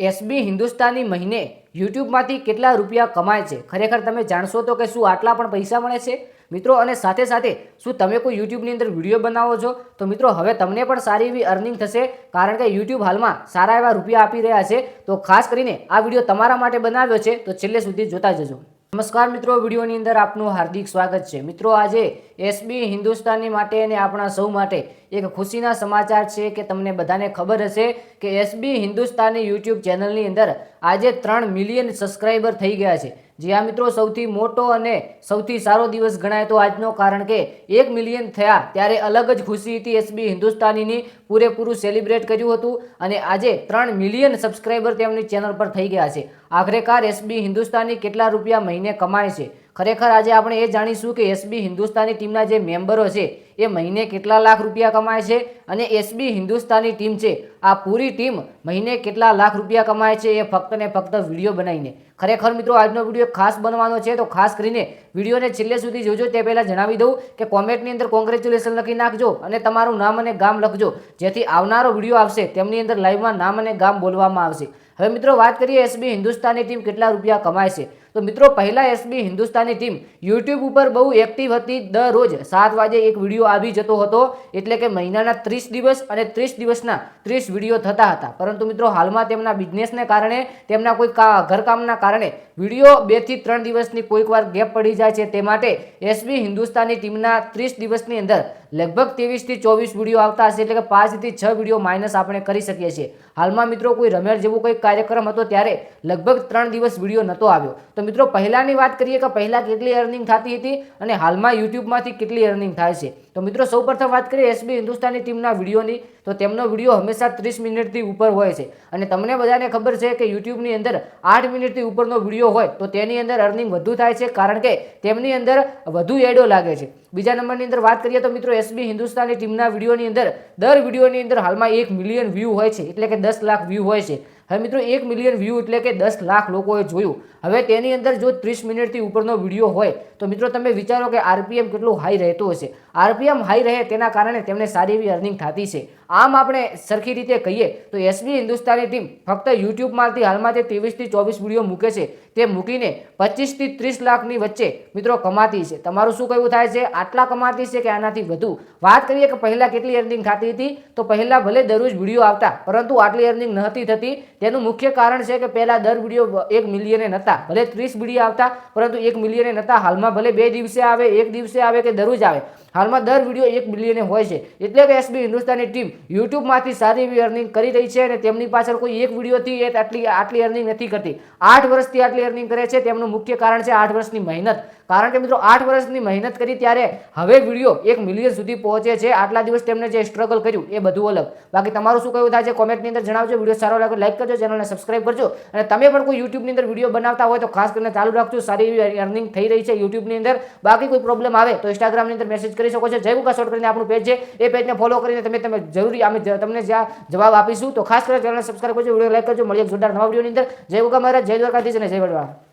SB Hindustani મહિને યુટ્યુબમાંથી કેટલા રૂપિયા કમાય છે? ખરેખર તમે જાણશો તો કે શું આટલા પણ પૈસા મળે છે મિત્રો? અને સાથે સાથે શું તમે કોઈ યુટ્યુબની અંદર વિડીયો બનાવો છો તો મિત્રો હવે તમને પણ સારી એવી અર્નિંગ થશે, કારણ કે યુટ્યુબ હાલમાં સારા એવા રૂપિયા આપી રહ્યા છે. તો ખાસ કરીને આ વિડીયો તમારા માટે બનાવ્યો છે, તો છેલ્લે સુધી જોતા જજો. નમસ્કાર મિત્રો, વિડીયોની અંદર આપનું હાર્દિક સ્વાગત છે. મિત્રો આજે એસબી હિન્દુસ્તાની માટે અને આપણા સૌ માટે એક ખુશીના સમાચાર છે કે તમને બધાને ખબર હશે કે એસબી હિન્દુસ્તાની યુટ્યુબ ચેનલની અંદર આજે 3 મિલિયન સબસ્ક્રાઈબર થઈ ગયા છે. જી હા મિત્રો, સૌથી મોટો અને સૌથી સારો દિવસ ગણાય તો આજનો, કારણ કે 1 મિલિયન થયા ત્યારે અલગ જ ખુશી હતી એસબી હિન્દુસ્તાનીની. પૂરેપૂરું સેલિબ્રેટ કર્યું હતું અને આજે 3 મિલિયન સબસ્ક્રાઈબર તેમની ચેનલ પર થઈ ગયા છે. આખરેકાર એસબી હિન્દુસ્તાની કેટલા રૂપિયા મહિને કમાય છે? ખરેખર આજે આપણે એ જાણીશું કે એસબી હિન્દુસ્તાની ટીમના જે મેમ્બરો છે એ મહિને કેટલા લાખ રૂપિયા કમાય છે, અને એસબી હિન્દુસ્તાની ટીમ છે આ પૂરી ટીમ મહિને કેટલા લાખ રૂપિયા કમાય છે એ ફક્ત ને ફક્ત વિડીયો બનાવીને. ખરેખર મિત્રો આજનો વિડીયો ખાસ બનવાનો છે, તો ખાસ કરીને વિડીયોને છેલ્લે સુધી જોજો. તે પહેલાં જણાવી દઉં કે કોમેન્ટની અંદર કોંગ્રેચ્યુલેશન લખી નાખજો અને તમારું નામ અને ગામ લખજો, જેથી આવનારો વિડીયો આવશે તેમની અંદર લાઈવમાં નામ અને ગામ બોલવામાં આવશે. હવે મિત્રો વાત કરીએ એસબી હિન્દુસ્તાની ટીમ કેટલા રૂપિયા કમાય છે. તો મિત્રો પહેલા એસબી હિન્દુસ્તાની ટીમ યુટ્યુબ ઉપર બહુ એક્ટિવ હતી. દરરોજ 7 વાગે એક વિડીયો આવી જતો હતો, એટલે કે મહિનાના 30 દિવસ અને 30 દિવસના 30 વિડીયો થતા હતા. પરંતુ મિત્રો હાલમાં તેમના બિઝનેસને કારણે, તેમના કોઈ ઘરકામના કારણે વિડીયો 2 થી 3 દિવસની કોઈક વાર ગેપ પડી જાય છે. તે માટે એસબી હિન્દુસ્તાની ટીમના 30 દિવસની અંદર લગભગ 23 થી 24 વિડીયો આવતા હશે, એટલે કે 5 થી 6 વિડીયો માઇનસ આપણે કરી શકીએ છીએ. હાલમાં મિત્રો કોઈ રમેર જેવું કોઈ કાર્યક્રમ હતો ત્યારે લગભગ 3 દિવસ વિડીયો નહોતો આવ્યો. તો મિત્રો પહેલાની વાત કરીએ કે પહેલા કેટલી અર્નિંગ થતી હતી અને હાલમાં યુટ્યુબમાંથી કેટલી અર્નિંગ થાય છે. તો મિત્રો સૌપ્રથમ વાત કરીએ એસબી હિન્દુસ્તાની ટીમના વિડીયોની, તો તેમનો વિડીયો હંમેશા 30 મિનિટથી ઉપર હોય છે. અને તમને બધાને ખબર છે કે યુટ્યુબની અંદર 8 મિનિટથી ઉપરનો વિડીયો હોય તો તેની અંદર અર્નિંગ વધુ થાય છે, કારણ કે તેમની અંદર વધુ એડો લાગે છે. બીજા નંબરની અંદર વાત કરીએ તો મિત્રો એસબી હિન્દુસ્તાની ટીમના વિડીયોની અંદર દર વિડીયોની અંદર હાલમાં 1 મિલિયન વ્યૂ હોય છે, એટલે કે 10 લાખ વ્યૂ હોય છે. હવે મિત્રો 1 મિલિયન વ્યૂ એટલે કે 10 લાખ લોકોએ જોયું. હવે તેની અંદર જો 30 મિનિટથી ઉપરનો વિડીયો હોય તો મિત્રો તમે વિચારો કે આરપીએમ કેટલું હાઈ રહેતું હશે. આરપીએમ હાઈ રહે તેના કારણે તેમને સારી એવી અર્નિંગ થતી છે. આમ આપણે સરખી રીતે કહીએ તો એસબી હિન્દુસ્તાની ટીમ ફક્ત યુટ્યુબમાંથી હાલમાં તે 23 થી 24 વિડીયો મૂકે છે, તે મૂકીને 25 થી 30 લાખની વચ્ચે મિત્રો કમાતી છે. તમારું શું કહેવું થાય છે? આટલા કમાતી છે કે આનાથી વધુ? વાત કરીએ કે પહેલાં કેટલી અર્નિંગ થતી હતી, તો પહેલાં ભલે દરરોજ વિડીયો આવતા પરંતુ આટલી અર્નિંગ નહોતી થતી. તેનું મુખ્ય કારણ છે કે પહેલાં દર વિડીયો 1 મિલિયને નહોતા, ભલે 30 વિડીયો આવતા પરંતુ 1 મિલિયને નહોતા. હાલમાં ભલે 2 દિવસે આવે, 1 દિવસે આવે કે દરરોજ આવે, હાલમાં દર વિડીયો 1 મિલિયને હોય છે. એટલે કે એસબી હિન્દુસ્તાની ટીમ યુટ્યુબમાંથી સારી એવી અર્નિંગ કરી રહી છે અને તેમની પાછળ કોઈ એક વિડીયોથી આટલી અર્નિંગ નથી કરતી. 8 વર્ષથી આટલી અર્નિંગ કરે છે. તેમનું મુખ્ય કારણ છે 8 વર્ષની મહેનત. કારણ કે મિત્રો 8 વર્ષની મહેનત કરી ત્યારે હવે વિડીયો 1 મિલિયન સુધી પહોંચે છે. આટલા દિવસ તેમને જે સ્ટ્રગલ કર્યું એ બધું અલગ. બાકી તમારું શું કહેવું થાય છે કોમેન્ટની અંદર જણાવજો. વિડીયો સારો લાગે લાઈક કરજો, ચેનલને સબસ્ક્રાઇબ કરજો, અને તમે પણ કોઈ યુટ્યુબની અંદર વિડીયો બનાવતા હોય તો ખાસ કરીને ચાલુ રાખજો. સારી એવી અર્નિંગ થઈ રહી છે યુટ્યુબની અંદર. બાકી કોઈ પ્રોબ્લેમ આવે તો ઇન્સ્ટાગ્રામની અંદર મેસેજ કરી શકો છો. જય ગુકા શોર્ટ કરીને આપણું પેજ છે, એ પેજને ફોલો કરીને તમે જરૂરી અમે તમને જ્યાં જવાબ આપીશું. તો ખાસ કરીને ચેનલને સબસ્ક્રાઇબ કરજો, વિડીયો લાઈક કરજો. મળીએ જોરદાર નવા વિડીયોની અંદર. જય ગુકા મહારાજ, જય દ્વારકાધીશ અને જય વડવા.